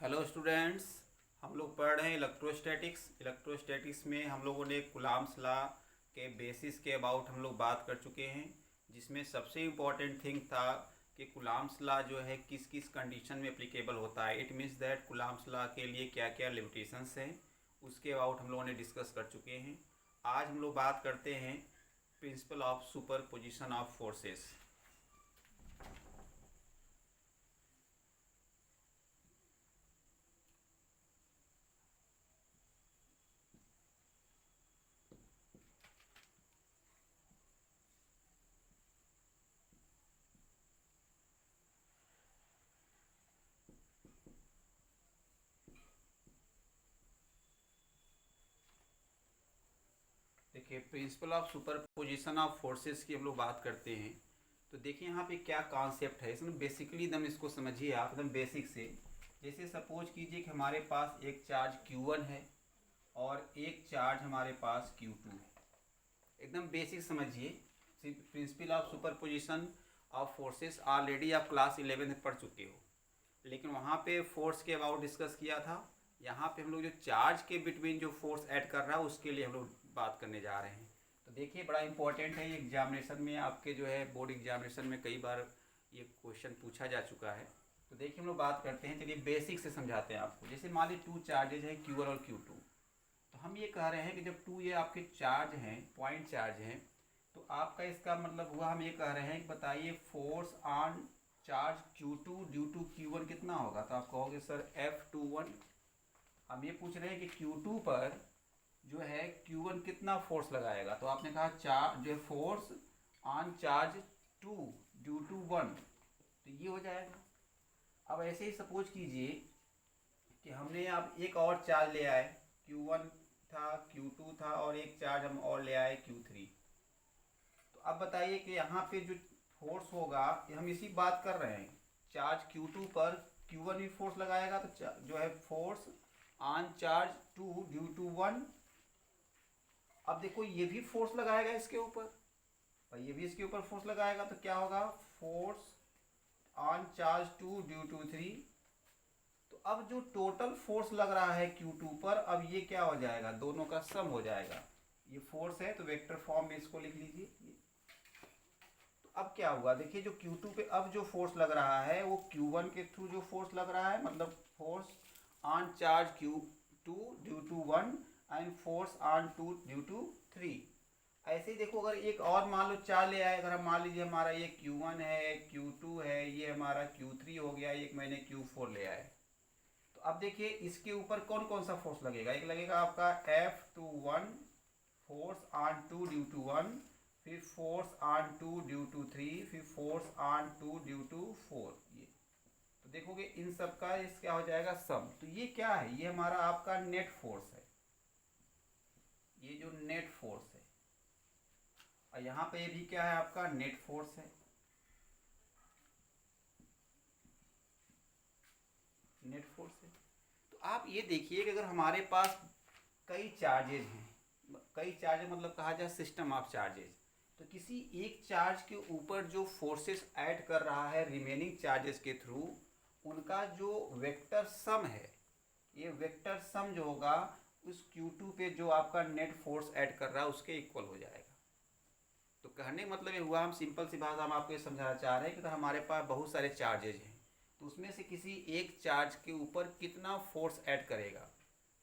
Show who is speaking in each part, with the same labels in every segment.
Speaker 1: Hello students. हम लोग पढ़ रहे हैं इलेक्ट्रोस्टैटिक्स में हम लोगों ने कूलॉम्स लॉ के बेसिस के अबाउट हम लोग बात कर चुके हैं, जिसमें सबसे इम्पॉर्टेंट थिंग था कि कूलॉम्स लॉ जो है किस किस कंडीशन में एप्लीकेबल होता है। It means that Coulomb's law के लिए क्या क्या लिमिटेशंस हैं, उसके अबाउट हम लोगों ने डिस्कस कर चुके हैं। आज हम लोग बात करते हैं principle of superposition of forces. देखिए, principle of superposition of forces की हम लोग बात करते हैं तो देखिए यहाँ पे क्या कॉन्सेप्ट है। इसमें बेसिकली एकदम इसको समझिए आप एकदम बेसिक से। जैसे सपोज कीजिए कि हमारे पास एक चार्ज Q1 है और एक चार्ज हमारे पास Q2 है। एकदम बेसिक समझिए। Principal of superposition of forces already आप क्लास 11 में पढ़ चुके हो, लेकिन वहाँ पे फोर्स के अबाउट डिस्कस किया था। यहाँ पे हम लोग जो चार्ज के बिटवीन जो फोर्स ऐड कर रहा है उसके लिए हम लोग बात करने जा रहे हैं। तो देखिए, बड़ा इंपॉर्टेंट है ये। एग्जामिनेशन में आपके जो है बोर्ड एग्जामिनेशन में कई बार ये क्वेश्चन पूछा जा चुका है। तो देखिए, हम लोग बात करते हैं। चलिए बेसिक से समझाते हैं आपको। जैसे मान लीजिए टू चार्जेज हैं Q1 और Q2। तो हम ये कह रहे हैं कि जब टू ये आपके चार्ज हैं, पॉइंट चार्ज हैं, तो आपका इसका मतलब हुआ हम ये कह रहे हैं कि बताइए force on charge Q2 due to Q1 कितना होगा। तो आप कहोगे सर F21। हम ये पूछ रहे हैं कि Q2 पर जो है Q1 कितना फोर्स लगाएगा। तो आपने कहा चार्ज जो है force on charge 2 due to 1, तो ये हो जाएगा। अब ऐसे ही सपोज कीजिए कि हमने अब एक और चार्ज ले आए। Q1 था, Q2 था और एक चार्ज हम और ले आए Q3। तो अब बताइए कि यहाँ पे जो फोर्स होगा, हम इसी बात कर रहे हैं। चार्ज Q2 पर Q1 भी फोर्स लगाएगा, तो जो है force on charge 2 due to 1। अब देखो ये भी फोर्स लगाएगा इसके ऊपर और ये भी इसके ऊपर फोर्स लगाएगा, तो क्या होगा force on charge 2 due to 3। तो अब जो टोटल फोर्स लग रहा है Q2 पर, अब ये क्या हो जाएगा, दोनों का सम हो जाएगा। ये फोर्स है तो वेक्टर फॉर्म में इसको लिख लीजिए। तो अब क्या हुआ, देखिए जो Q2 पे अब जो फोर्स लग रहा है वो Q1 के थ्रू जो फोर्स लग रहा है, मतलब force on charge Q2 due to 1 and force on 2 due to 3। ऐसे ही देखो, अगर एक और मान लो चार ले आए। अगर हम मान लीजिए हमारा ये Q1 है, Q2 है, ये हमारा Q3 हो गया, एक मैंने Q4 ले आए। तो अब देखिए इसके ऊपर कौन कौन सा फोर्स लगेगा। एक लगेगा आपका F21 force on 2 due to 1, फिर फोर्स ऑन 2 ड्यू टू 3, फिर फोर्स ऑन 2 ड्यू टू 4। ये तो देखोगे इन सब का इस क्या हो जाएगा सम। तो ये क्या है, ये हमारा आपका नेट फोर्स है। ये जो नेट फोर्स है, और यहाँ पे भी क्या है आपका नेट फोर्स है। नेट फोर्स है। तो आप ये देखिए कि अगर हमारे पास कई चार्जेज हैं, कई चार्जेज मतलब कहा जाए सिस्टम ऑफ चार्जेज, तो किसी एक चार्ज के ऊपर जो फोर्सेस ऐड कर रहा है रिमेनिंग चार्जेस के थ्रू, उनका जो वेक्टर सम है, ये वेक्टर सम जो होगा उस Q2 पे जो आपका नेट फोर्स ऐड कर रहा है उसके इक्वल हो जाएगा। तो कहने मतलब ये हुआ, हम सिंपल सी भाषा हम आपको ये समझाना चाह रहे हैं कि अगर हमारे पास बहुत सारे चार्जेज हैं तो उसमें से किसी एक चार्ज के ऊपर कितना फोर्स ऐड करेगा।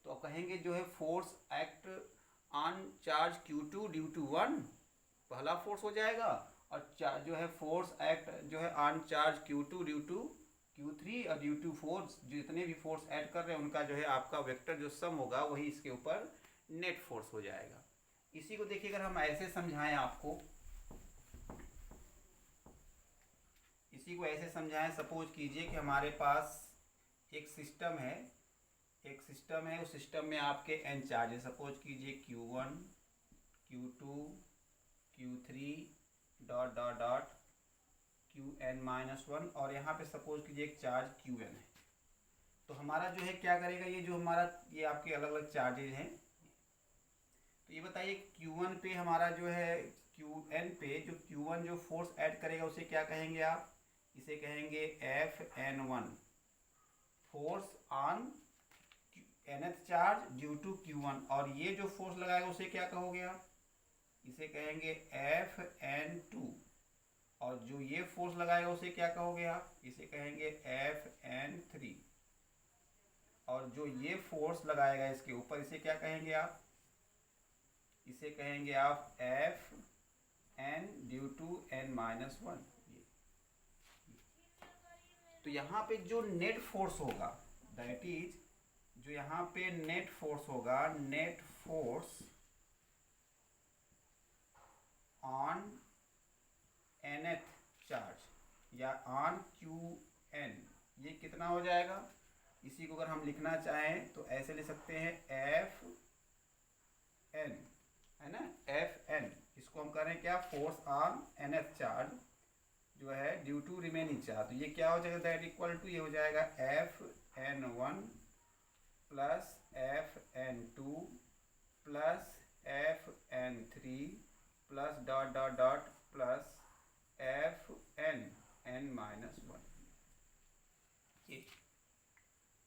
Speaker 1: तो आप कहेंगे जो है force act on charge Q2 due to 1 पहला फोर्स हो जाएगा, और जो है फोर्स एक्ट जो है on charge Q2 due to Q3 और ड्यू टू 4, जितने भी फोर्स ऐड कर रहे हैं उनका जो है आपका वेक्टर जो सम होगा वही इसके ऊपर नेट फोर्स हो जाएगा। इसी को देखिए, अगर हम ऐसे समझाएं आपको, इसी को ऐसे समझाएं। सपोज कीजिए कि हमारे पास एक सिस्टम है, उस सिस्टम में आपके n चार्जेस, सपोज कीजिए Q1 Q2 Q3 dot dot dot Qn-1, और यहाँ पे सपोज कीजिए एक चार्ज Qn है। तो हमारा जो है क्या करेगा, ये जो हमारा ये आपके अलग अलग चार्जेज हैं। तो ये बताइए Q1 पे हमारा जो है Qn पे जो Q1 जो फोर्स ऐड करेगा उसे क्या कहेंगे आप, इसे कहेंगे Fn1 force on nth charge due to Q1, और ये जो फोर्स लगाएगा उसे क्या कहोगे आप? इसे कहेंगे Fn2, और जो ये फोर्स लगाएगा उसे क्या कहोगे आप? इसे कहेंगे Fn3, और जो ये फोर्स लगाएगा इसके ऊपर इसे क्या कहेंगे आप? इसे कहेंगे आप Fn ड्यू टू n-1। तो यहाँ पे जो नेट फोर्स होगा, दैट इज जो यहाँ पे नेट फोर्स होगा, net force on nth charge या ऑन Qn, ये कितना हो जाएगा? इसी को अगर हम लिखना चाहें तो ऐसे लिख सकते हैं Fn, है ना, Fn। इसको हम करें क्या? फोर्स ऑन nth चार्ज जो है ड्यू टू रिमेनिंग चार्ज। तो ये क्या हो जाएगा? दैट इक्वल टू, ये हो जाएगा Fn1 plus Fn2 plus Fn3 plus dot dot dot plus Fn(n-1)। ये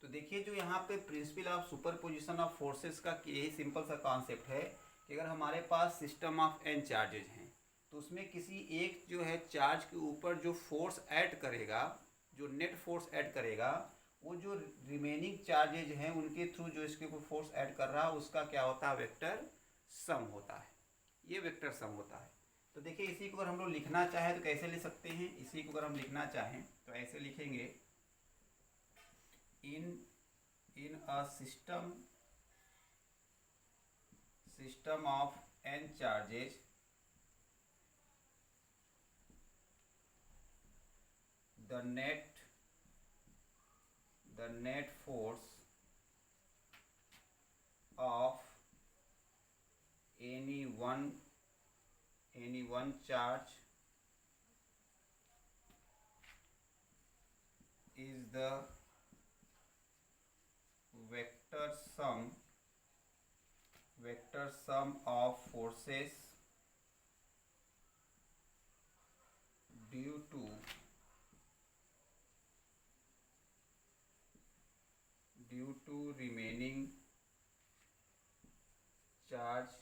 Speaker 1: तो देखिए, जो यहाँ पे principal of superposition of forces का यही सिंपल सा कॉन्सेप्ट है कि अगर हमारे पास सिस्टम ऑफ n चार्जेज हैं तो उसमें किसी एक जो है चार्ज के ऊपर जो फोर्स ऐड करेगा, जो नेट फोर्स ऐड करेगा, वो जो रिमेनिंग चार्जेज हैं उनके थ्रू जो इसके ऊपर फोर्स ऐड कर रहा है उसका क्या होता है? वेक्टर सम होता है। ये वेक्टर सम होता है। तो देखिए, इसी को अगर हम लोग लिखना चाहें तो कैसे लिख सकते हैं? इसी को अगर हम लिखना चाहें तो ऐसे लिखेंगे, in a system of n charges, the net force of any one charge is the vector sum of forces due to remaining charge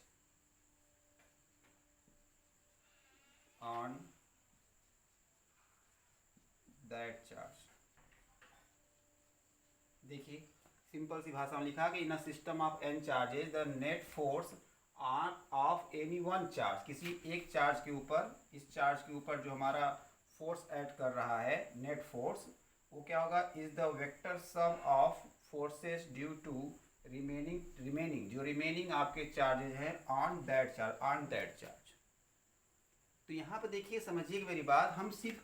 Speaker 1: on that charge। देखिए, सिंपल सी भाषा में लिखा कि in a system of n charges the net force of any one charge, किसी एक charge के ऊपर, इस चार्ज के ऊपर जो हमारा फोर्स ऐड कर रहा है, नेट फोर्स, वो क्या होगा? Is the vector sum of forces due to remaining जो रिमेनिंग आपके चार्जेज हैं ऑन दैट चार्ज। तो यहाँ पे देखिए, समझिए मेरी बात, हम सिर्फ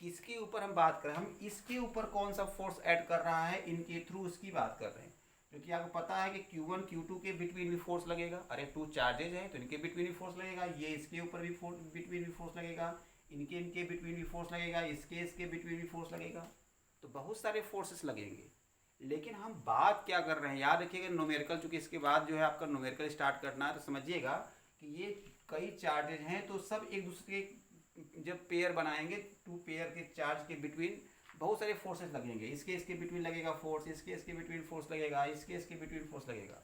Speaker 1: किसके ऊपर हम बात कर रहे हैं? हम इसके ऊपर कौन सा फोर्स ऐड कर रहा है, इनके थ्रू उसकी बात कर रहे हैं। क्योंकि आपको पता है कि Q1 Q2 के बिटवीन भी फोर्स लगेगा। अरे, टू चार्जेज हैं तो इनके बिटवीन भी फोर्स लगेगा, ये इसके ऊपर भी बिटवीन भी फोर्स लगेगा, इनके बिटवीन भी फोर्स लगेगा, इसके बिटवीन भी फोर्स लगेगा। तो बहुत सारे फोर्सेस लगेंगे। लेकिन हम बात क्या कर रहे हैं? याद रखिएगा, न्यूमेरिकल, चूँकि इसके बाद जो है आपका न्यूमेरिकल स्टार्ट करना है, तो समझिएगा कि ये कई चार्जेज हैं, तो सब एक दूसरे जब पेयर बनाएंगे, टू पेयर के चार्ज के बिटवीन बहुत सारे फोर्सेस लगेंगे। इसके बिटवीन लगेगा फोर्स, इसके बिटवीन फोर्स लगेगा, इसके बिटवीन फोर्स लगेगा।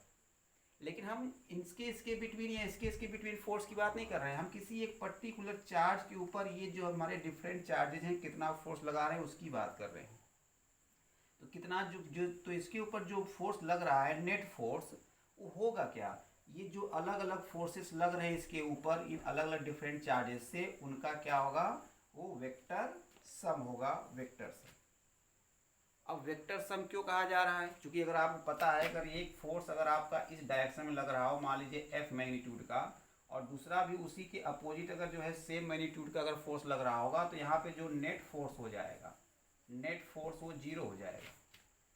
Speaker 1: लेकिन हम इसके बिटवीन या इसके बिटवीन फोर्स की बात नहीं कर रहे हैं। हम किसी एक पर्टिकुलर चार्ज के ऊपर ये जो हमारे डिफरेंट चार्जेज हैं कितना फोर्स लगा रहे हैं उसकी बात कर रहे हैं। तो कितना जो तो इसके ऊपर जो फोर्स लग रहा है, नेट फोर्स, वो होगा क्या? ये जो अलग अलग फोर्सेस लग रहे हैं इसके ऊपर, इन अलग अलग डिफरेंट चार्जेस से, उनका क्या होगा? वो वेक्टर सम होगा, वेक्टर सम। अब वेक्टर सम क्यों कहा जा रहा है? क्योंकि अगर आपको पता है, अगर एक फोर्स अगर आपका इस डायरेक्शन में लग रहा हो, मान लीजिए F मैग्नीट्यूड का, और दूसरा भी उसी के अपोजिट अगर जो है सेम मैग्नीट्यूड का अगर फोर्स लग रहा होगा, तो यहाँ पे जो नेट फोर्स हो जाएगा, नेट फोर्स वो जीरो हो जाएगा।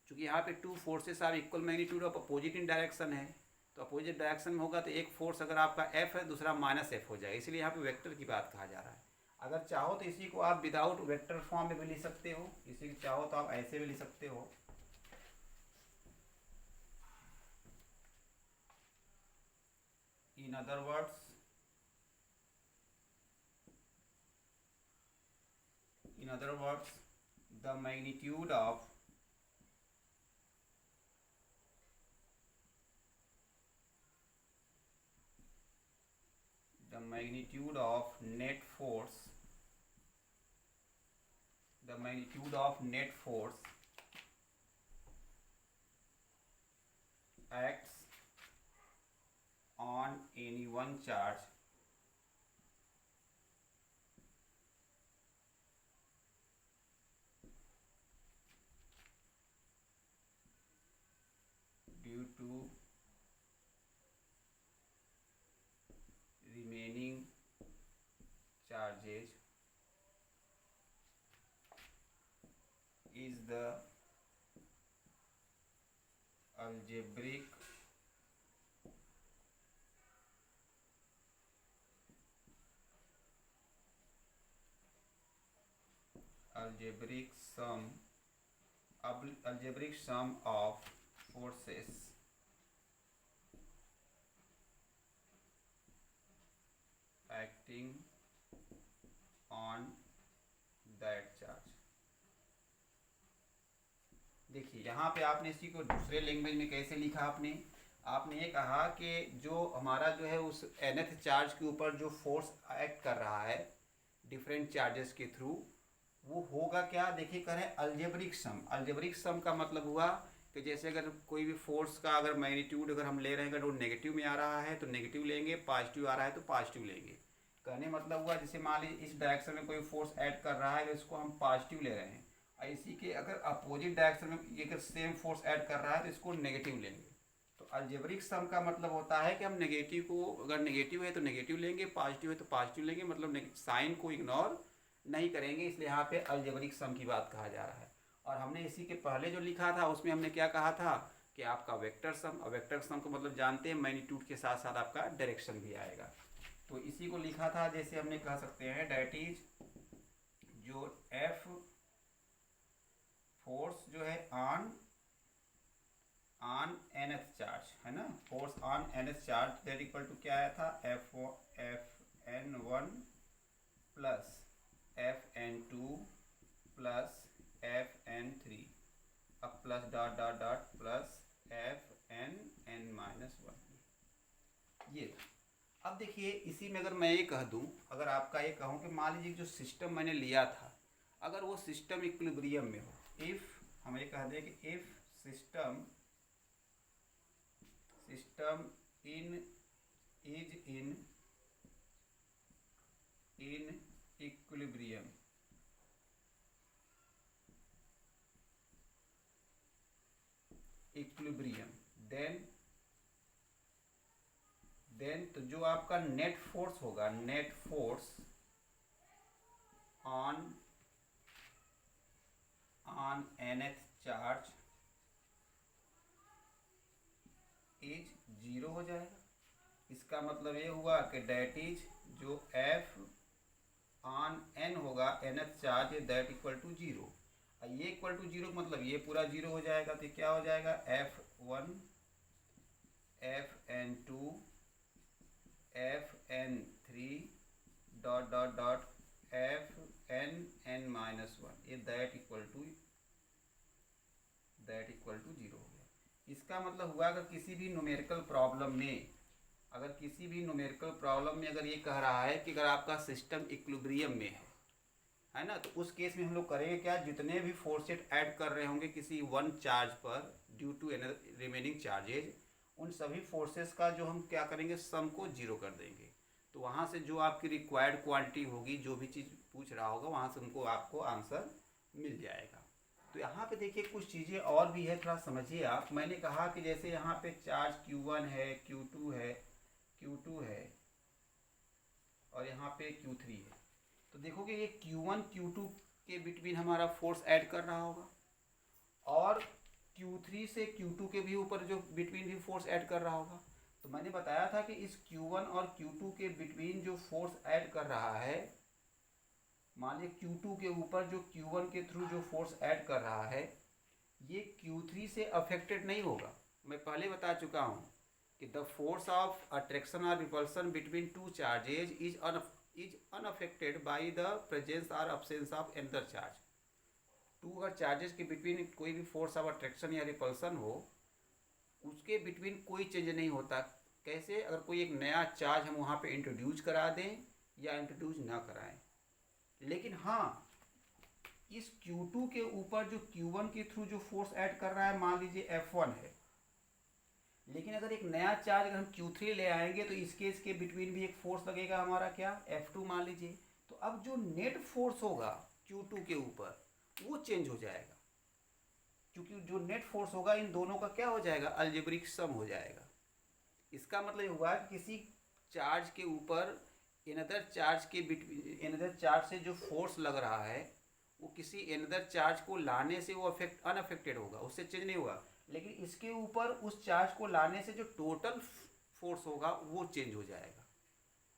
Speaker 1: क्योंकि यहाँ पे two forces are equal magnitude of opposite in direction है, तो अपोजिट डायरेक्शन में होगा तो एक फोर्स अगर आपका F है, दूसरा -F हो जाएगा। इसलिए यहाँ पे वेक्टर की बात कहा जा रहा है। अगर चाहो तो इसी को आप विदाउट वेक्टर फॉर्म में भी लिख सकते हो, इसी को चाहो तो आप ऐसे भी लिख सकते हो। In other words the magnitude of magnitude of net force the magnitude of net force acts on any one charge due to remaining charges is the algebraic sum of forces acting on that charge। देखिए यहाँ पे आपने इसी को दूसरे language में कैसे लिखा, आपने ये कहा कि जो हमारा जो है उस nth चार्ज के ऊपर जो फोर्स एक्ट कर रहा है डिफरेंट चार्जेस के थ्रू, वो होगा क्या, देखिए कह रहे हैं अलजेब्रिक सम। अलजेब्रिक सम का मतलब हुआ कि जैसे अगर कोई भी फोर्स का अगर मैग्नीट्यूड अगर हम ले रहे हैं, अगर वो नेगेटिव में आ रहा है तो नेगेटिव लेंगे, पॉजिटिव आ रहा है तो पॉजिटिव लेंगे। कहने मतलब हुआ जैसे मान लीजिए इस डायरेक्शन में कोई फोर्स ऐड कर रहा है तो इसको हम पॉजिटिव ले रहे हैं, और इसी के अगर अपोजिट डायरेक्शन में ये अगर सेम फोर्स ऐड कर रहा है तो इसको नेगेटिव लेंगे। तो अलजेब्रिक सम का मतलब होता है कि हम नेगेटिव को, अगर नेगेटिव है तो नेगेटिव लेंगे, पॉजिटिव है तो पॉजिटिव लेंगे, मतलब साइन को इग्नोर नहीं करेंगे, इसलिए यहाँ पे अलजेब्रिक सम की बात कहा जा रहा है। और हमने इसी के पहले जो लिखा था उसमें हमने क्या कहा था कि आपका वेक्टर सम, और वेक्टर सम को मतलब जानते हैं मैग्नीट्यूड के साथ साथ आपका डायरेक्शन भी आएगा। तो इसी को लिखा था, जैसे हमने कह सकते हैं डैट इज जो एफ फोर्स जो है ऑन nth चार्ज है ना, force on nth charge that equal to क्या आया था, Fn1 plus Fn2 plus Fn3 अब plus dot dot dot plus Fnn-1 ये। अब देखिए इसी में अगर मैं ये कह दूं, अगर आपका ये कहूं कि मान लीजिए जो सिस्टम मैंने लिया था अगर वो सिस्टम इक्विलिब्रियम में हो, इफ़ हम ये कह दें कि if system in equilibrium, then तो जो आपका नेट फोर्स होगा, net force on nth charge is zero हो जाएगा। इसका मतलब ये हुआ कि डेट इज जो F ऑन n होगा nth charge that equal to zero, ये इक्वल टू जीरो मतलब ये पूरा जीरो हो जाएगा। तो क्या हो जाएगा F1 Fn2 Fn3 dot dot dot Fnn-1 ये दैट इक्वल टू जीरो हो गया। इसका मतलब हुआ अगर किसी भी न्यूमेरिकल प्रॉब्लम में अगर ये कह रहा है कि अगर आपका सिस्टम इक्विलिब्रियम में है ना, तो उस केस में हम लोग करेंगे क्या, जितने भी फोर्सेस ऐड कर रहे होंगे किसी वन चार्ज पर ड्यू टू रिमेनिंग चार्जेज, उन सभी फोर्सेस का जो हम क्या करेंगे सम को जीरो कर देंगे। तो वहाँ से जो आपकी रिक्वायर्ड क्वांटिटी होगी, जो भी चीज़ पूछ रहा होगा वहाँ से उनको आपको आंसर मिल जाएगा। तो यहाँ पे देखिए कुछ चीज़ें और भी है, थोड़ा समझिए आप। मैंने कहा कि जैसे यहाँ पे चार्ज Q1 है, Q2 है और यहाँ पे Q3 है। तो देखोगे ये Q1 Q2 के बिटवीन हमारा फोर्स ऐड कर रहा होगा, और Q3 से Q2 के भी ऊपर जो बिटवीन भी फोर्स ऐड कर रहा होगा। तो मैंने बताया था कि इस Q1 और Q2 के बिटवीन जो फोर्स ऐड कर रहा है, मान लीजिए Q2 के ऊपर जो Q1 के थ्रू जो फोर्स ऐड कर रहा है, ये Q3 से अफेक्टेड नहीं होगा। मैं पहले बता चुका हूँ कि द फोर्स ऑफ अट्रैक्शन और repulsion between two charges is unaffected by the presence और absence of another charge. Two अगर चार्जेस के बिटवीन कोई भी फोर्स ऑफ अट्रैक्शन या रिपल्सन हो, उसके बिटवीन कोई चेंज नहीं होता, कैसे, अगर कोई एक नया चार्ज हम वहाँ पे इंट्रोड्यूस करा दें या इंट्रोड्यूस ना कराएं। लेकिन हाँ, इस Q2 के ऊपर जो Q1 के थ्रू जो फोर्स ऐड कर रहा है, मान लीजिए F1 है, लेकिन अगर एक नया चार्ज अगर हम Q3 ले आएंगे तो इसके बिटवीन भी एक फोर्स लगेगा हमारा, क्या, F2 मान लीजिए। तो अब जो नेट फोर्स होगा Q2 के ऊपर वो चेंज हो जाएगा, क्योंकि जो नेट फोर्स होगा इन दोनों का क्या हो जाएगा, अलजेब्रिक सम हो जाएगा। इसका मतलब हुआ कि किसी चार्ज के ऊपर एनदर चार्ज के बिटवीन, एनदर चार्ज से जो फोर्स लग रहा है वो किसी एनदर चार्ज को लाने से वो अनअफेक्टेड होगा, उससे चेंज नहीं हुआ। लेकिन इसके ऊपर उस चार्ज को लाने से जो टोटल फोर्स होगा वो चेंज हो जाएगा,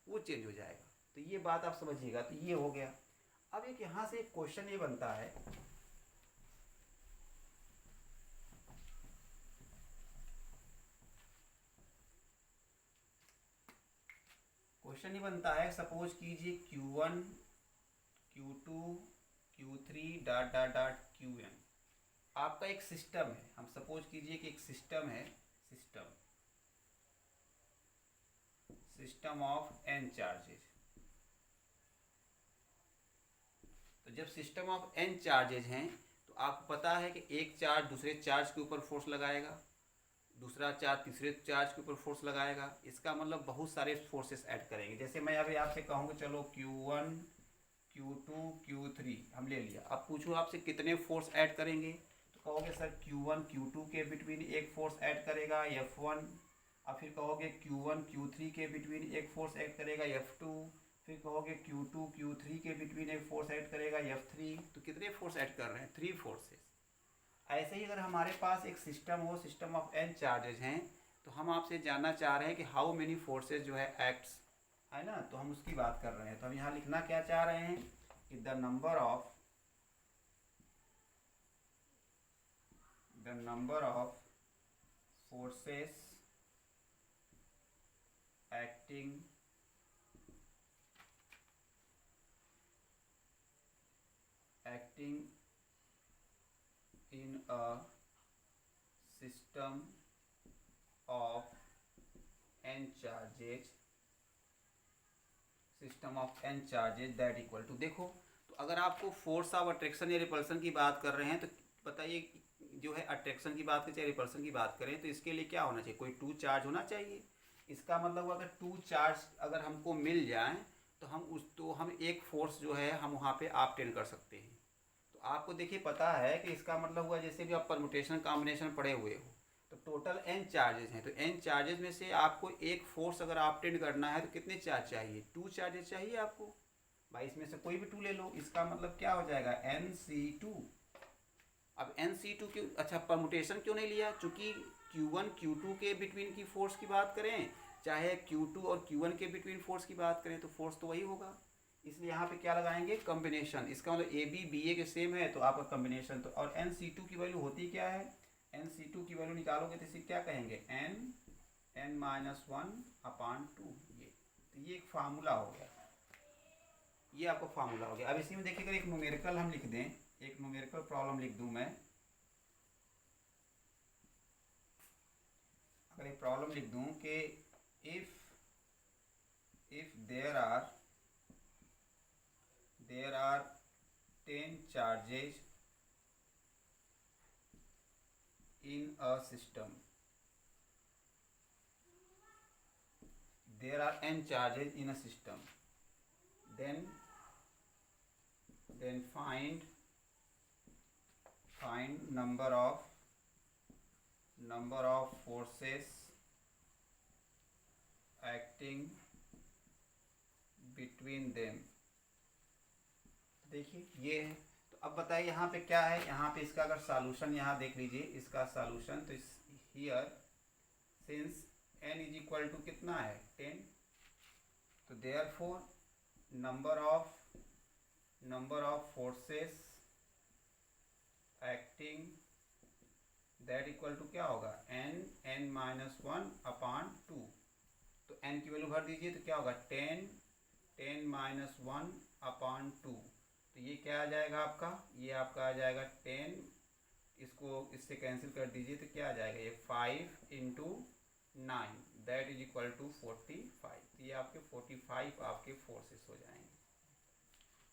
Speaker 1: वो चेंज हो जाएगा। तो ये बात आप समझिएगा। तो ये हो गया। अब एक यहाँ से एक क्वेश्चन ये बनता है, क्वेश्चन ये बनता है, सपोज कीजिए Q1 Q2 Q3 dot dot dot Qn आपका एक सिस्टम है। हम सपोज कीजिए कि एक सिस्टम है, सिस्टम ऑफ n चार्जेज। तो जब सिस्टम ऑफ n चार्जेज हैं तो आपको पता है कि एक चार्ज दूसरे चार्ज के ऊपर फोर्स लगाएगा, दूसरा चार्ज तीसरे चार्ज के ऊपर फोर्स लगाएगा। इसका मतलब बहुत सारे फोर्सेस ऐड करेंगे। जैसे मैं अभी आपसे कहूँगा चलो Q1 Q2 Q3 हम ले लिया, अब पूछूँ आपसे कितने फोर्स ऐड करेंगे, तो कहोगे सर Q1 Q2 के बिटवीन एक फोर्स ऐड करेगा F1, और फिर कहोगे Q1 Q3 के बिटवीन एक फोर्स ऐड करेगा F2, फिर कहोगे Q2 Q3 के बिटवीन एक फोर्स ऐड करेगा F3। तो कितने फोर्स ऐड कर रहे हैं, 3 फोर्सेस। ऐसे ही अगर हमारे पास एक सिस्टम हो, सिस्टम ऑफ n चार्जेज हैं, तो हम आपसे जानना चाह रहे हैं कि हाउ मेनी फोर्सेस जो है एक्ट्स, है ना, तो हम उसकी बात कर रहे हैं। तो हम यहाँ लिखना क्या चाह रहे हैं कि the number of forces acting in a system of n charges, that equal to, देखो तो अगर आपको फोर्स ऑफ अट्रैक्शन या रिपल्सन की बात कर रहे हैं तो बताइए जो है अट्रैक्शन की बात करें चाहे रिपल्सन की बात करें तो इसके लिए क्या होना चाहिए, कोई 2 चार्ज होना चाहिए। इसका मतलब अगर 2 चार्ज अगर हमको मिल जाए तो हम एक फोर्स जो है हम वहाँ पे ऑब्टेन कर सकते हैं। तो आपको देखिए पता है कि इसका मतलब हुआ जैसे भी आप परमुटेशन कॉम्बिनेशन पढ़े हुए हो, तो टोटल n चार्जेस हैं, तो n चार्जेस में से आपको एक फोर्स अगर ऑब्टेन करना है तो कितने चार्ज चाहिए, 2 चार्जेस चाहिए आपको। भाई इसमें से कोई भी 2 ले लो, इसका मतलब क्या हो जाएगा Nc2। अब Nc2 क्यों, अच्छा परमुटेशन क्यों नहीं लिया, चूँकि Q1 Q2 के बिटवीन की फोर्स की बात करें चाहे Q2 और Q1 के बिटवीन फोर्स की बात करें तो फोर्स तो वही होगा, इसलिए यहाँ पे क्या लगाएंगे, कॉम्बिनेशन। इसका मतलब ए बी बी ए के सेम है तो आपका कॉम्बिनेशन। तो और Nc2 की वैल्यू होती क्या है, Nc2 की वैल्यू निकालोगे तो इसे क्या कहेंगे, n-1/2। ये एक फार्मूला हो गया, ये आपका फार्मूला हो गया। अब इसी में देखिए अगर एक न्यूमेरिकल हम लिख दें, एक न्यूमेरिकल प्रॉब्लम लिख दूं मैं, अगर एक प्रॉब्लम लिख दूं कि if there are 10 charges in a system, there are n charges in a system, then find number of forces acting between them। देखिए ये है। तो अब बताइए यहाँ पे क्या है, यहाँ पे इसका अगर सॉल्यूशन यहाँ देख लीजिए, इसका सॉल्यूशन तो here since n is equal to कितना है 10, तो therefore number of forces acting that equal to क्या होगा n-1/2। तो n की वैल्यू भर दीजिए तो क्या होगा 10-1/2। तो ये क्या आ जाएगा आपका, ये आपका आ जाएगा 10, इसको इससे कैंसिल कर दीजिए तो क्या आ जाएगा, ये 5 × 9 दैट इज इक्वल टू 45। ये आपके 45 आपके फोर्सेस हो जाएंगे,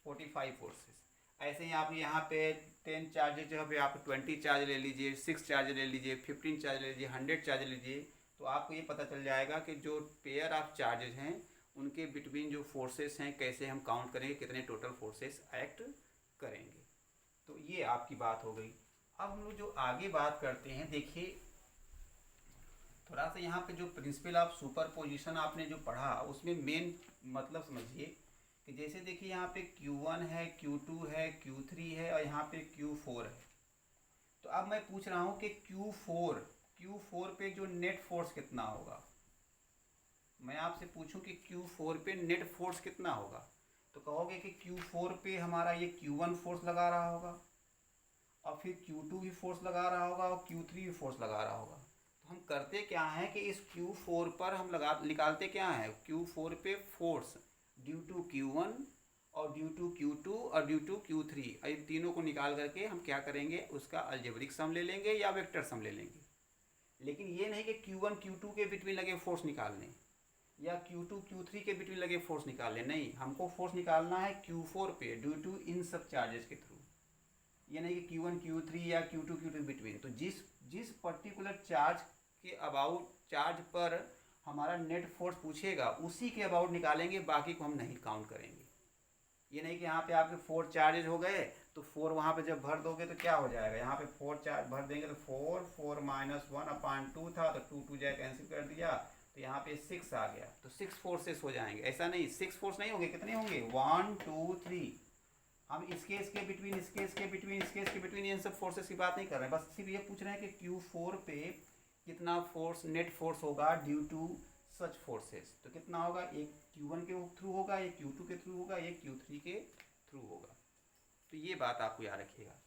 Speaker 1: 45 फोर्सेस। ऐसे ही आप यहाँ पे 10 चार्जेज जगह पे आप 20 चार्ज ले लीजिए, 6 चार्ज ले लीजिए, 15 चार्ज ले लीजिए, 100 चार्ज लीजिए, तो आपको ये पता चल जाएगा कि जो पेयर ऑफ चार्जेज हैं उनके बिटवीन जो फोर्सेस हैं कैसे हम काउंट करेंगे, कितने टोटल फोर्सेस एक्ट करेंगे। तो ये आपकी बात हो गई। अब हम लोग जो आगे बात करते हैं, देखिए थोड़ा सा यहाँ पे जो प्रिंसिपल ऑफ सुपरपोजिशन आपने जो पढ़ा उसमें मेन मतलब समझिए कि जैसे देखिए यहाँ पे Q1 है, Q2 है, Q3 है और यहाँ पे Q4 है। तो अब मैं पूछ रहा हूँ कि Q4 पे जो नेट फोर्स कितना होगा। मैं आपसे पूछूं कि Q4 पे नेट फोर्स कितना होगा, तो कहोगे कि Q4 पे हमारा ये Q1 फोर्स लगा रहा होगा और फिर Q2 भी फोर्स लगा रहा होगा और Q3 भी फोर्स लगा रहा होगा। तो हम करते क्या हैं कि इस Q4 पर हम निकालते क्या है, Q4 पे फोर्स ड्यू टू Q1 और ड्यू टू Q2 और ड्यू टू Q3, इन तीनों को निकाल करके हम क्या करेंगे, उसका अलजेब्रिक सम ले लेंगे या वेक्टर सम ले लेंगे। लेकिन ये नहीं कि Q1 Q2 के बिटवीन लगे फोर्स निकाल लें या Q2 Q3 के बिटवीन लगे फोर्स निकाल लें। नहीं, हमको फोर्स निकालना है Q4 पे ड्यू टू इन सब चार्जेस के थ्रू। ये नहीं कि Q1 Q3 या Q2 Q2 बिटवीन। तो जिस जिस पर्टिकुलर चार्ज के अबाउट चार्ज पर हमारा नेट फोर्स पूछेगा उसी के अबाउट निकालेंगे, बाकी को हम नहीं काउंट करेंगे। ये नहीं कि यहाँ पे आपके 4 चार्जेज हो गए तो 4 वहाँ पे जब भर दोगे तो क्या हो जाएगा, यहाँ पे 4 चार्ज भर देंगे तो 4 माइनस 1/2 था तो 2 जाए कैंसिल कर दिया, तो यहाँ पे 6 आ गया, तो 6 फोर्सेस हो जाएंगे। ऐसा नहीं 6 फोर्स नहीं होंगे, कितने होंगे 1 2 3। हम इसके बिटवीन इसके बिटवीन इन सब फोर्सेस की बात नहीं कर रहे हैं, बस सिर्फ ये पूछ रहे हैं कि Q4 पे कितना फोर्स नेट फोर्स होगा ड्यू टू सच फोर्सेस। तो कितना होगा, एक Q1 के थ्रू होगा, एक Q2 के थ्रू होगा, एक Q3 के थ्रू होगा। तो ये बात आपको याद रखिएगा।